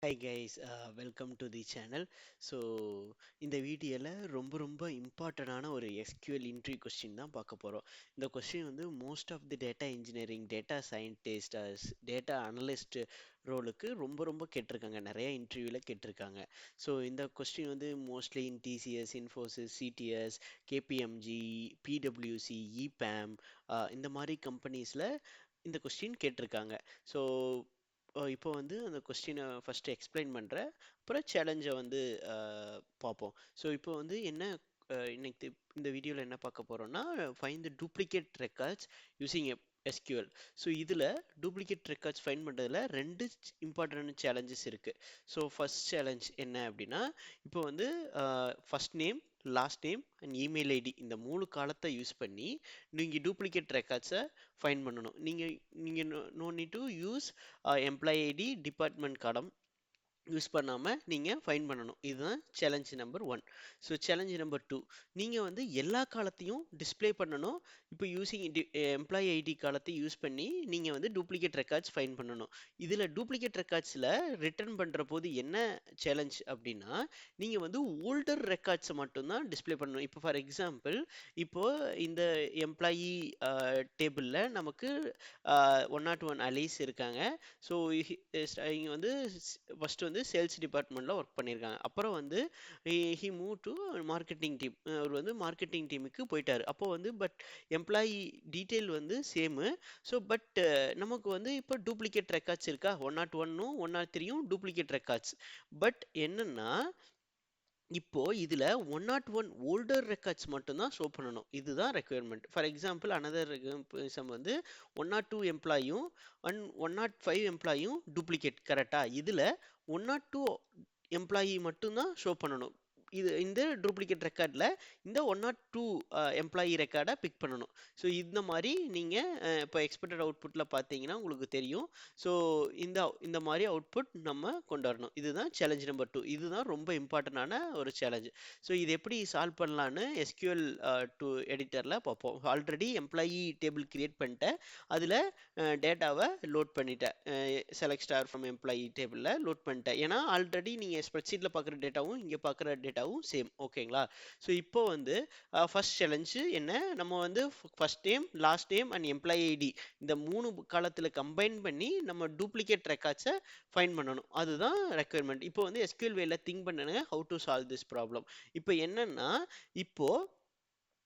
Hi guys, welcome to the channel. So இந்த வீடியோவில் ரொம்ப இம்பார்ட்டண்டான ஒரு எஸ்கியூஎல் இன்ட்ரி கொஸ்டின் தான் பார்க்க போகிறோம். இந்த கொஸ்டின் வந்து most of the data engineering, data scientist, data analyst ரோலுக்கு ரொம்ப கேட்டிருக்காங்க. நிறைய இன்டர்வியூவில் கேட்டிருக்காங்க. ஸோ இந்த கொஸ்டின் வந்து mostly in TCS, Infosys, CTS, KPMG, பிடபிள்யூசி, இபேம் இந்த மாதிரி கம்பெனிஸில் இந்த கொஸ்டின் கேட்டிருக்காங்க. ஸோ இப்போ வந்து அந்த கொஸ்டினை ஃபஸ்ட்டு எக்ஸ்பிளைன் பண்ணுறேன், அப்புறம் சேலஞ்சை வந்து பார்ப்போம். ஸோ இப்போ வந்து என்ன இன்னைக்கு இந்த வீடியோவில் என்ன பார்க்க போகிறோம்னா, find the duplicate records using SQL. So இதில் டூப்ளிகேட் ரெக்கார்ட்ஸ் ஃபைண்ட் பண்ணுறதுல ரெண்டு இம்பார்ட்டன்ட் சேலஞ்சஸ் இருக்குது. ஸோ ஃபர்ஸ்ட் சேலஞ்ச் என்ன அப்படின்னா, இப்போ வந்து first name, last name and email ID இந்த மூணு காலத்தை யூஸ் பண்ணி நீங்கள் டூப்ளிகேட் ரெக்கார்ட்ஸை ஃபைண்ட் பண்ணணும். நீங்கள் no need to use employee ID, department column use பண்ணாமல் நீங்கள் ஃபைன் பண்ணணும். இதுதான் challenge number 1. So challenge number 2, நீங்கள் வந்து எல்லா காலத்தையும் டிஸ்பிளே பண்ணணும். இப்போ யூஸிங் எம்ப்ளாயி ஐடி காலத்தை யூஸ் பண்ணி நீங்கள் வந்து டூப்ளிகேட் ரெக்கார்ட்ஸ் ஃபைன் பண்ணணும். இதில் டூப்ளிகேட் ரெக்கார்ட்ஸில் ரிட்டர்ன் பண்ணுற போது என்ன சேலஞ்ச் அப்படின்னா, நீங்கள் வந்து ஓல்டர் ரெக்கார்ட்ஸை மட்டும்தான் டிஸ்பிளே பண்ணணும். இப்போ ஃபார் எக்ஸாம்பிள், இப்போது இந்த எம்ப்ளாயி டேபிளில் நமக்கு 101 அலீஸ் இருக்காங்க. ஸோ இங்கே வந்து ஃபர்ஸ்ட் வந்து சேல்ஸ் டிபார்ட்மெண்ட்டில் ஒர்க் பண்ணியிருக்காங்க. அப்புறம் வந்து he move to marketing team. அவர் வந்து மார்க்கெட்டிங் டீமுக்கு போயிட்டார். அப்போ வந்து பட் எம்ப்ளாயி டீட்டெயில் வந்து சேமு. ஸோ பட் நமக்கு வந்து இப்போ டூப்ளிகேட் ரெக்கார்ட்ஸ் இருக்கா, 101ம் 103யும் டூப்ளிகேட் ரெக்கார்ட்ஸ். பட் என்னன்னா, இப்போ இதுல 101 ஓல்டர் ரெக்கார்ட்ஸ் மட்டும்தான் ஷோ பண்ணணும். இதுதான் requirement. For example, another example வந்து 102 எம்ப்ளாயும் அண்ட் 105 எம்ப்ளாயும் டூப்ளிகேட் கரெக்டா. இதுல 102 எம்ப்ளாயி மட்டும்தான் ஷோ பண்ணணும். இந்த டூப்ளிகேட் ரெக்கார்டில் இந்த 102 எம்ப்ளாயி ரெக்கார்டை பிக் பண்ணணும். ஸோ இந்த மாதிரி நீங்கள் இப்போ எக்ஸ்பெக்டட் அவுட்புட்டில் பார்த்தீங்கன்னா உங்களுக்கு தெரியும். ஸோ இந்த இந்த மாதிரி அவுட்புட் நம்ம கொண்டு வரணும். இதுதான் சேலஞ்ச் நம்பர் 2. இதுதான் ரொம்ப இம்பார்ட்டண்டான ஒரு சேலஞ்ச். ஸோ இது எப்படி சால்வ் பண்ணலான்னு எஸ்கியூஎல் டு எடிட்டரில் பார்ப்போம். ஆல்ரெடி எம்ப்ளாயி டேபிள் கிரியேட் பண்ணிட்டேன். அதில் டேட்டாவை லோட் பண்ணிட்டேன். செலக்ட் ஸ்டார் ஃப்ரம் எம்ப்ளாயி டேபிளில் லோட் பண்ணிட்டேன். ஏன்னா ஆல்ரெடி நீங்கள் ஸ்ப்ரெட்ஷீட்டில் பார்க்குற டேட்டாவும் இங்கே பார்க்குற டேட்டாவும் சேம். ஓகேங்களா? ஸோ இப்போ வந்து ஃபர்ஸ்ட் சேலஞ்சு என்ன, நம்ம வந்து first name, last name and employee ID இந்த மூணு காலத்தில் கம்பைன் பண்ணி நம்ம டூப்ளிகேட் ரெக்கார்ட்ஸை ஃபைண்ட் பண்ணணும். அதுதான் ரெக்குயர்மெண்ட். இப்போ வந்து எஸ்கியூஎல் வேல திங்க் பண்ணுங்க, how to solve this problem. இப்போ என்னன்னா, இப்போ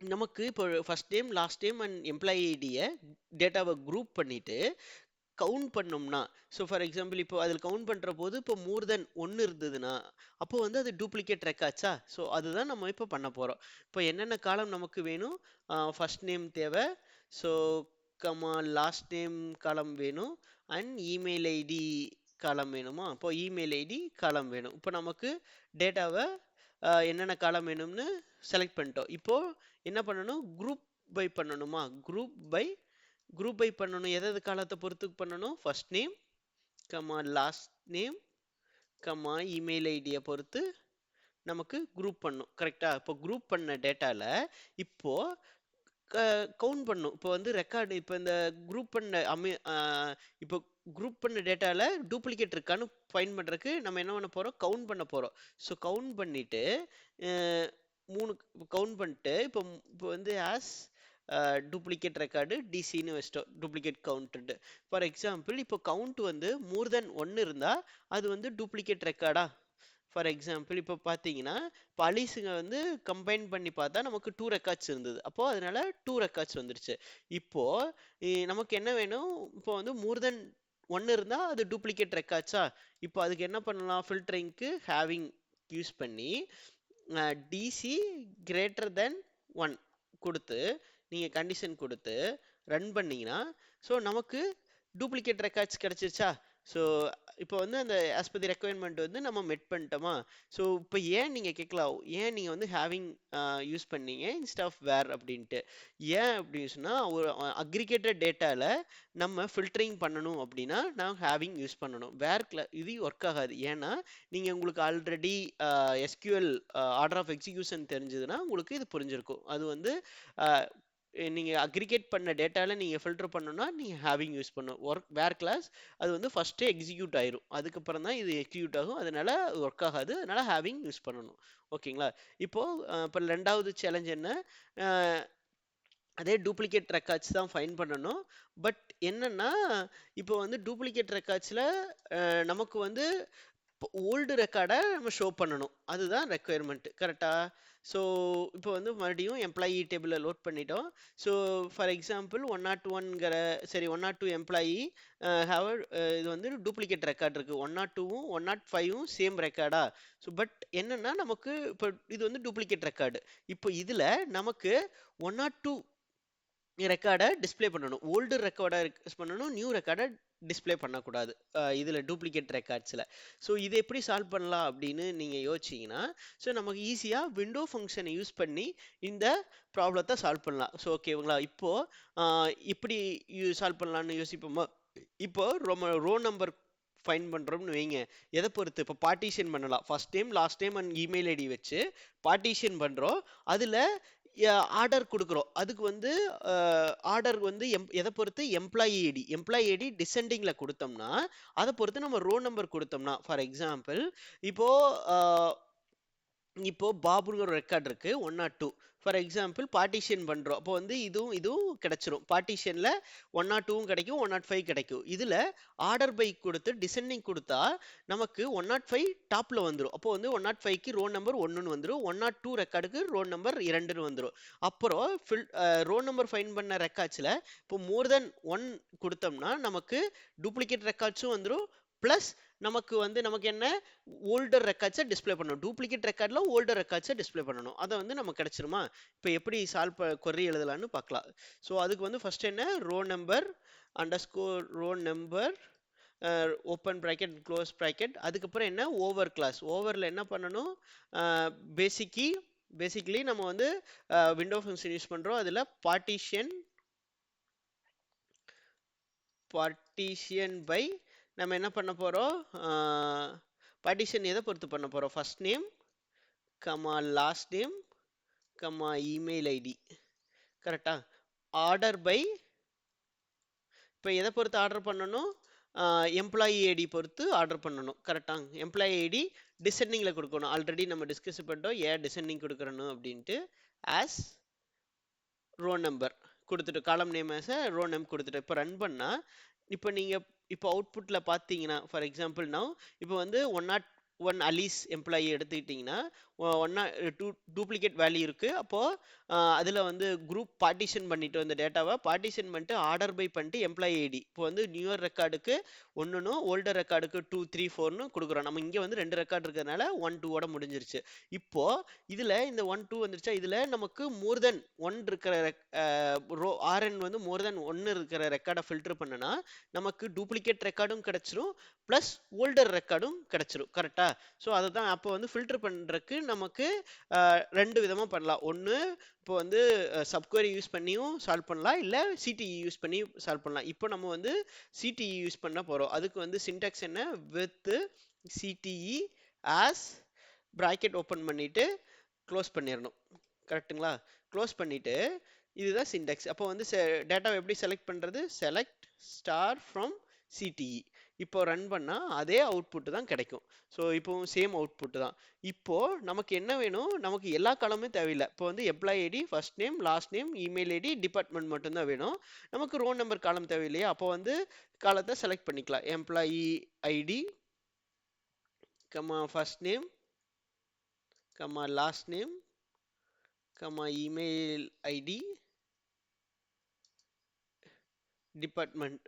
நமக்கு இப்போ first name, last name and employee ஐடியை டேட்டாவை குரூப் பண்ணிட்டு கவுண்ட் பண்ணோம்னா, ஸோ ஃபார் எக்ஸாம்பிள் இப்போ அதில் கவுண்ட் பண்ணுற போது இப்போ மோர் தென் 1 இருந்ததுன்னா அப்போ வந்து அது டூப்ளிகேட் ரெக்கார்ட்ஸா. ஸோ அதுதான் நம்ம இப்போ பண்ண போகிறோம். இப்போ என்னென்ன காலம் நமக்கு வேணும், ஃபர்ஸ்ட் நேம் தேவை, ஸோ லாஸ்ட் நேம் காலம் வேணும், அண்ட் இமெயில் ஐடி காலம் வேணுமா. அப்போ இமெயில் ஐடி காலம் வேணும். இப்போ நமக்கு டேட்டாவை என்னென்ன காலம் வேணும்னு செலக்ட் பண்ணிட்டோம். இப்போ என்ன பண்ணணும், குரூப் பை பண்ணணுமா. குரூப் பை பண்ணணும். எதாவது காலத்தை பொறுத்து பண்ணணும். First name last name email ஐடியை பொறுத்து நமக்கு குரூப் பண்ணும். கரெக்டா? இப்போ குரூப் பண்ண டேட்டால இப்போ கவுண்ட் பண்ணும். இப்போ வந்து ரெக்கார்டு, இப்போ இந்த குரூப் பண்ண இப்போ குரூப் பண்ண டேட்டால டூப்ளிகேட் இருக்கான்னு ஃபைண்ட் பண்றதுக்கு நம்ம என்ன பண்ண போறோம், கவுண்ட் பண்ண போறோம். ஸோ கவுண்ட் பண்ணிட்டு மூணு கவுண்ட் பண்ணிட்டு இப்போ வந்து ஆஸ் டூப்ளிகேட் ரெக்கார்டு டிசின்னு வச்சிட்டோம், டூப்ளிகேட் கவுண்ட். ஃபார் எக்ஸாம்பிள், இப்போ கவுண்ட் வந்து மோர் தென் 1 இருந்தா அது வந்து டூப்ளிகேட் ரெக்கார்டா. ஃபார் எக்ஸாம்பிள் இப்போ பார்த்தீங்கன்னா, இப்போ அலிஸுங்க வந்து கம்பைன் பண்ணி பார்த்தா நமக்கு 2 ரெக்கார்ட்ஸ் இருந்தது. அப்போ அதனால 2 ரெக்கார்ட்ஸ் வந்துருச்சு. இப்போ நமக்கு என்ன வேணும், இப்போ வந்து மோர் தென் 1 இருந்தா அது டூப்ளிகேட் ரெக்கார்ட்ஸா. இப்போ அதுக்கு என்ன பண்ணலாம், ஃபில்டரிங்க்கு ஹேவிங் யூஸ் பண்ணி டிசி கிரேட்டர் தென் 1 கொடுத்து நீங்கள் கண்டிஷன் கொடுத்து ரன் பண்ணீங்கன்னா, ஸோ நமக்கு டூப்ளிகேட் ரெக்கார்ட்ஸ் கிடச்சிருச்சா. ஸோ இப்போ வந்து அந்த ஆஸ் பர் தி ரெக்குயர்மெண்ட் வந்து நம்ம மெட் பண்ணிட்டோமா. ஸோ இப்போ ஏன் நீங்கள் கேட்கலாம், ஏன் நீங்கள் வந்து ஹேவிங் யூஸ் பண்ணீங்க இன்ஸ்ட் ஆஃப் வேர் அப்படின்ட்டு. ஏன் அப்படின்னு சொன்னால், ஒரு அக்ரிகேட்டட் டேட்டாவில் நம்ம ஃபில்டரிங் பண்ணணும் அப்படின்னா நான் ஹேவிங் யூஸ் பண்ணணும். வேர்க்கில் இது ஒர்க் ஆகாது. ஏன்னா நீங்கள் உங்களுக்கு already SQL order of execution தெரிஞ்சதுன்னா உங்களுக்கு இது புரிஞ்சிருக்கும். அது வந்து நீங்கள் அக்ரிகேட் பண்ண டேட்டாவில் நீங்கள் ஃபில்டர் பண்ணணும்னா நீங்கள் ஹேவிங் யூஸ் பண்ணணும். வேர் கிளாஸ் அது வந்து ஃபஸ்ட்டே எக்ஸிக்யூட் ஆயிரும், அதுக்கப்புறம் தான் இது எக்ஸிக்யூட் ஆகும், அதனால ஒர்க் ஆகாது, அதனால ஹேவிங் யூஸ் பண்ணணும். ஓகேங்களா? இப்போ ரெண்டாவது சேலஞ்ச் என்ன, அதே டூப்ளிகேட் ரெக்கார்ட்ஸ் தான் ஃபைன் பண்ணணும். பட் என்னன்னா இப்போ வந்து டூப்ளிகேட் ரெக்கார்ட்ஸில் நமக்கு வந்து ஓல்டு ரெக்கார்டை நம்ம ஷோ பண்ணணும், அதுதான் ரெக்குயர்மெண்ட். கரெக்டா? ஸோ இப்போ வந்து மறுபடியும் எம்ப்ளாயி டேபிளில் லோட் பண்ணிட்டோம். ஸோ ஃபார் எக்ஸாம்பிள் 101ங்கிற சரி 102 எம்ப்ளாயி ஹாவ் இது வந்து டூப்ளிகேட் ரெக்கார்ட் இருக்குது, 102வும் 105வும் சேம் ரெக்கார்டா. ஸோ பட் என்னன்னா நமக்கு இப்போ இது வந்து டூப்ளிகேட் ரெக்கார்டு. இப்போ இதில் நமக்கு 102 ரெக்கார்டை டிஸ்ப்ளே பண்ணணும், ஓல்டு ரெக்கார்டை பண்ணணும், நியூ ரெக்கார்டை டிஸ்ப்ளே பண்ணக்கூடாது இதில் டூப்ளிகேட் ரெக்கார்ட்ஸில். ஸோ இதை எப்படி சால்வ் பண்ணலாம் அப்படின்னு நீங்கள் யோசிச்சிங்கன்னா, ஸோ நமக்கு ஈஸியாக விண்டோ ஃபங்க்ஷனை யூஸ் பண்ணி இந்த ப்ராப்ளத்தை சால்வ் பண்ணலாம். ஸோ ஓகேங்களா? இப்போது இப்படி சால்வ் பண்ணலான்னு யோசிப்போமா? இப்போ ரோ நம்பர் ஃபைன் பண்ணுறோம்னு வைங்க, எதை பொறுத்து? இப்போ பார்ட்டிஷன் பண்ணலாம், first name last name and email ID வச்சு பார்ட்டிஷன் பண்ணுறோம். அதில் ஆர்டர் கொடுக்குறோம், அதுக்கு வந்து ஆர்டர் வந்து எதை பொறுத்து? எம்ப்ளாயி ஐடி டிசெண்டிங்கில் கொடுத்தோம்னா அதை பொறுத்து நம்ம ரோ நம்பர் கொடுத்தோம்னா, ஃபார் எக்ஸாம்பிள் இப்போ இப்போ பாபுங்கிற ஒரு ரெக்கார்ட் இருக்கு 102. ஃபார் எக்ஸாம்பிள் பார்ட்டிஷன் பண்றோம், அப்போ வந்து இதுவும் கிடைச்சிரும். பார்ட்டிஷன்ல 102வும் கிடைக்கும், 105 கிடைக்கும். இதுல ஆர்டர் பை கொடுத்து டிசெண்டிங் கொடுத்தா நமக்கு 105 டாப்ல வந்துடும். அப்போ வந்து 105க்கு ரோ நம்பர் 1ன்னு வந்துடும், 102 ரெக்கார்டுக்கு ரோ நம்பர் 2ன்னு வந்துடும். அப்புறம் ரோ நம்பர் ஃபைன் பண்ண ரெக்கார்ட்ஸ்ல இப்போ மோர் தென் 1 கொடுத்தோம்னா நமக்கு டூப்ளிகேட் ரெக்கார்ட்ஸும் வந்துடும், பிளஸ் நமக்கு என்ன, ஓல்டர் ரெக்கார்ட்ஸை டிஸ்ப்ளே பண்ணணும், டூப்ளிகேட் ரெக்கார்டில் ஓல்டர் ரெக்கார்ட்ஸை டிஸ்ப்ளே பண்ணணும். அதை வந்து நமக்கு கிடைச்சிருமா? இப்போ எப்படி கொரி எழுதலான்னு பார்க்கலாம். ஸோ அதுக்கு வந்து ஃபர்ஸ்ட் என்ன, row number underscore row number open bracket close bracket, அதுக்கப்புறம் என்ன, ஓவர் கிளாஸ். ஓவரில் என்ன பண்ணணும், பேசிக்கலி நம்ம வந்து விண்டோ ஃபங்க்ஷன் யூஸ் பண்ணுறோம், அதில் பார்ட்டிஷன் பை நம்ம என்ன பண்ண போகிறோம், பார்ட்டிஷன் எதை பொறுத்து பண்ண போகிறோம், first name comma last name comma email ID. கரெக்டா? ஆர்டர் பை இப்போ எதை பொறுத்து ஆர்டர் பண்ணணும், எம்ப்ளாயி ஐடி பொறுத்து ஆர்டர் பண்ணணும். கரெக்டா? எம்ப்ளாயி ஐடி டிசெண்டிங்கில் கொடுக்கணும், ஆல்ரெடி நம்ம டிஸ்கஸ் பண்ணிட்டோம் ஏன் டிசெண்டிங் கொடுக்கணும் அப்படின்ட்டு. ஆஸ் ரோ நம்பர் கொடுத்துட்டு காலம் நேம் ஆஸ் ரோ நேம் கொடுத்துட்டு இப்போ ரன் பண்ணால், இப்போ நீங்கள் இப்போ அவுட்புட்டில் பார்த்தீங்கன்னா, ஃபார் எக்ஸாம்பிள் இப்போ வந்து 101 அலீஸ் எம்ப்ளாயி எடுத்துக்கிட்டிங்கன்னா 102 டூப்ளிகேட் வேல்யூ இருக்குது. அப்போது அதில் வந்து குரூப் பார்ட்டிஷன் பண்ணிட்டோம், இந்த டேட்டாவை பார்ட்டிஷன் பண்ணிட்டு ஆர்டர் பை பண்ணிட்டு எம்ப்ளாயி ஐடி இப்போ வந்து நியூயர் ரெக்கார்டுக்கு 1னும் ஓல்டர் ரெக்கார்டுக்கு 2 3 4ன்னு கொடுக்குறோம். நம்ம இங்கே வந்து 2 ரெக்கார்டு இருக்கிறதுனால 1 2ஓட முடிஞ்சிருச்சு. இப்போ இதில் இந்த 1 2 வந்துருச்சா, இதில் நமக்கு மோர் தென் 1 இருக்கிற ஆர்என் வந்து மோர் தென் 1 இருக்கிற ரெக்கார்டை ஃபில்டர் பண்ணுனா நமக்கு டூப்ளிகேட் ரெக்கார்டும் கிடைச்சிரும், ப்ளஸ் ஓல்டர் ரெக்கார்டும் கிடைச்சிரும். கரெக்டா? ஸோ அதை தான் அப்போ வந்து ஃபில்டர் பண்ணுறதுக்கு நமக்கு 2 விதமாக பண்ணலாம். ஒன்று இப்போ வந்து சப்குவரி யூஸ் பண்ணியும் சால்வ் பண்ணலாம், இல்லை சிடிஇ யூஸ் பண்ணி சால்வ் பண்ணலாம். இப்போ நம்ம வந்து சிடிஇ யூஸ் பண்ண போகிறோம். அதுக்கு வந்து சின்டாக்ஸ் என்ன, வித் சிடிஇ ஆஸ் ப்ராக்கெட் ஓப்பன் பண்ணிட்டு க்ளோஸ் பண்ணிடணும். கரெக்டுங்களா? க்ளோஸ் பண்ணிட்டு இதுதான் சின்டாக்ஸ். அப்போ வந்து டேட்டாவை எப்படி செலக்ட் பண்ணுறது, செலக்ட் ஸ்டார் ஃப்ரம் சிடிஇ. இப்போ ரன் பண்ணால் அதே அவுட்புட் தான் கிடைக்கும். ஸோ இப்போ சேம் அவுட்புட் தான். இப்போ நமக்கு என்ன வேணும், நமக்கு எல்லா காலமும் தேவையில்லை. இப்போ வந்து employee ID first name last name email ID department மட்டும்தான் வேணும், நமக்கு ரோல் நம்பர் காலம் தேவையில்லையா. அப்போ வந்து காலத்தை செலக்ட் பண்ணிக்கலாம், employee ID comma first name comma last name comma email ID department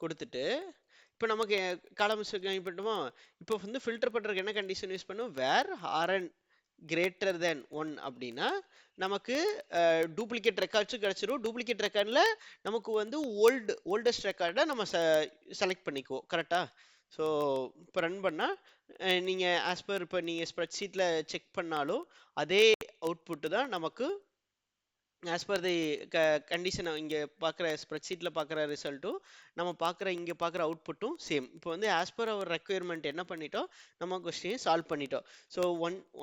கொடுத்துட்டு இப்போ நமக்கு காலம்ஸ் பண்ணிட்டோமா. இப்போ வந்து ஃபில்டர் பண்ணுறதுக்கு என்ன கண்டிஷன் யூஸ் பண்ணும், வேர் ஆர்என் கிரேட்டர் தேன் 1 அப்படின்னா நமக்கு டூப்ளிகேட் ரெக்கார்ட்ஸும் கிடச்சிரும். டூப்ளிகேட் ரெக்கார்டில் நமக்கு வந்து ஓல்டஸ்ட் ரெக்கார்டை நம்ம செலக்ட் பண்ணிக்குவோம். கரெக்டா? ஸோ இப்போ ரன் பண்ணால் நீங்கள் ஆஸ் பர் இப்போ நீங்கள் ஸ்ப்ரெட்ஷீட்டில் செக் பண்ணாலும் அதே அவுட்புட்டு தான் நமக்கு ஆஸ் பர் தி கண்டிஷன் இங்கே பார்க்குற ஸ்ப்ரெட்ஷீட்டில் பார்க்குற ரிசல்ட்டும் நம்ம பார்க்குற இங்கே பார்க்குற அவுட்புட்டும் சேம். இப்போ வந்து ஆஸ் பர் அவர் ரெக்குயர்மெண்ட் என்ன பண்ணிட்டோம், நம்ம கொஸ்டினை சால்வ் பண்ணிட்டோம். ஸோ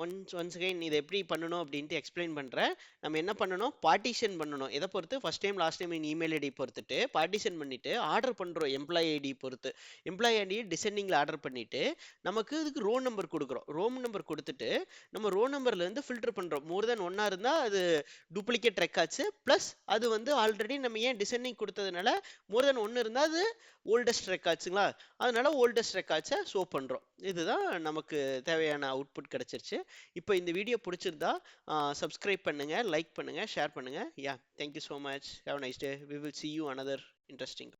ஒன்ஸ் அகைன் இதை எப்படி பண்ணணும் அப்படின்ட்டு எக்ஸ்பிளைன் பண்ணுறேன். நம்ம என்ன பண்ணணும், பார்ட்டிஷன் பண்ணணும். எதை பொறுத்து, first time last time email ID பொறுத்துட்டு பார்ட்டிஷன் பண்ணிவிட்டு ஆர்டர் பண்ணுறோம். எம்ப்ளாயி ஐடி பொறுத்து எம்ப்ளாயி ஐடி டிசெண்டிங்கில் ஆர்டர் பண்ணிவிட்டு நமக்கு இதுக்கு ரோல் நம்பர் கொடுக்குறோம். ரோம் நம்பர் கொடுத்துட்டு நம்ம ரோல் நம்பர்லேருந்து ஃபில்டர் பண்ணுறோம். மோர் தென் ஒன்னாக இருந்தால் அது டூப்ளிகேட் ரெக்கார்ட்ஸ், ப்ளஸ் அது வந்து ஆல்ரெடி நம்ம ஏன் டிசைனிங் கொடுத்ததுனால மோர் தென் ஒன்று இருந்தால் அது ஓல்டஸ்ட் ரெக்கார்ட்ஸுங்களா, அதனால ஓல்டஸ்ட் ரெக்கார்ட்ஸை ஷோ பண்ணுறோம். இதுதான் நமக்கு தேவையான அவுட்புட் கிடச்சிருச்சு. இப்போ இந்த வீடியோ பிடிச்சிருந்தா சப்ஸ்கிரைப் பண்ணுங்கள், லைக் பண்ணுங்கள், ஷேர் பண்ணுங்கள். Yeah, thank you so much. Have nice day. We will see you another interesting.